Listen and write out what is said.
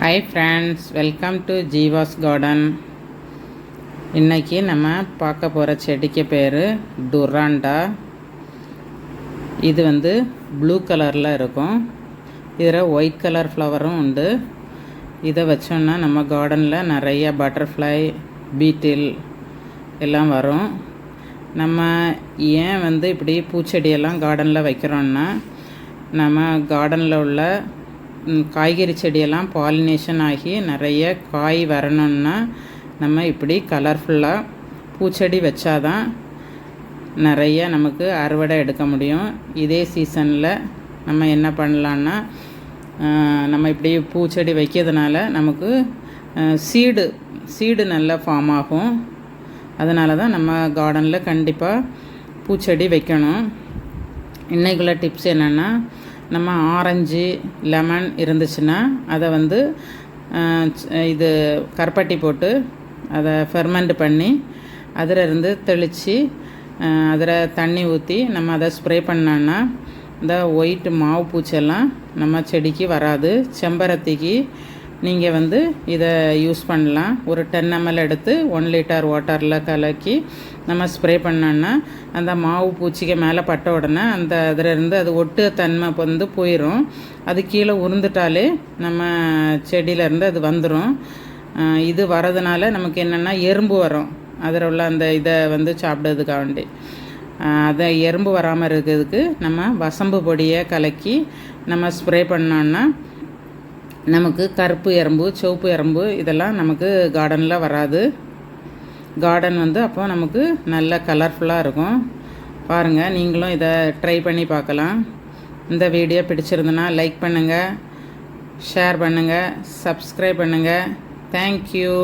Hi friends, welcome to Jeeva's garden. இன்றைக்கி நம்ம பார்க்க போகிற செடிக்கு பேர் டுராண்டா. இது ப்ளூ கலரில் இருக்கும். இதில் ஒயிட் கலர் ஃப்ளவரும் உண்டு. இதை வச்சோன்னா நம்ம கார்டனில் நிறைய பட்டர்ஃப்ளை, பீட்டில் எல்லாம் வரும். நம்ம ஏன் இப்படி பூச்செடியெல்லாம் கார்டனில் வைக்கிறோன்னா, நம்ம கார்டனில் உள்ள காய்கறி செடியெல்லாம் பாலினேஷன் ஆகி நிறைய காய் வரணுன்னா நம்ம இப்படி கலர்ஃபுல்லாக பூச்செடி வச்சாதான் நிறைய நமக்கு அறுவடை எடுக்க முடியும். இதே சீசனில் நம்ம என்ன பண்ணலான்னா, நம்ம இப்படி பூச்செடி வைக்கிறதுனால நமக்கு சீடு நல்லா ஃபார்ம் ஆகும். அதனால தான் நம்ம கார்டனில் கண்டிப்பாக பூச்செடி வைக்கணும். இன்றைக்குள்ள டிப்ஸ் என்னென்னா, நம்ம ஆரஞ்சு, லெமன் இருந்துச்சுன்னா அதை இது கருப்பட்டி போட்டு அதை ஃபெர்மெண்ட் பண்ணி அதிலிருந்து தெளித்து அதில் தண்ணி ஊற்றி நம்ம அதை ஸ்ப்ரே பண்ணோன்னா இந்த ஒயிட் மாவு பூச்செல்லாம் நம்ம செடிக்கு வராது. செம்பருத்திக்கு நீங்கள் இதை யூஸ் பண்ணலாம். ஒரு 10 ml எடுத்து 1 லிட்டர் வாட்டரில் கலக்கி நம்ம ஸ்ப்ரே பண்ணோன்னா அந்த மாவு பூச்சிக்கு மேலே பட்ட உடனே அதிலிருந்து அது ஒட்டு தன்மை போயிடும். அது கீழே உருந்துட்டாலே நம்ம செடியிலேருந்து அது வந்துடும். இது வரதுனால நமக்கு என்னென்னா எறும்பு வரும். அதில் உள்ள அந்த இதை சாப்பிட்றதுக்காக வேண்டி அதை எறும்பு வராமல் இருக்கிறதுக்கு நம்ம வசம்பு பொடியை கலக்கி நம்ம ஸ்ப்ரே பண்ணோன்னா நமக்கு கருப்பு எறும்பு, சிவப்பு எறும்பு இதெல்லாம் நமக்கு கார்டனில் வராது. கார்டன் அப்போ நமக்கு நல்ல கலர்ஃபுல்லாக இருக்கும். பாருங்கள், நீங்களும் இதை ட்ரை பண்ணி பார்க்கலாம். இந்த வீடியோ பிடிச்சிருந்துன்னா லைக் பண்ணுங்கள், ஷேர் பண்ணுங்கள், சப்ஸ்கிரைப் பண்ணுங்கள். தேங்க்யூ.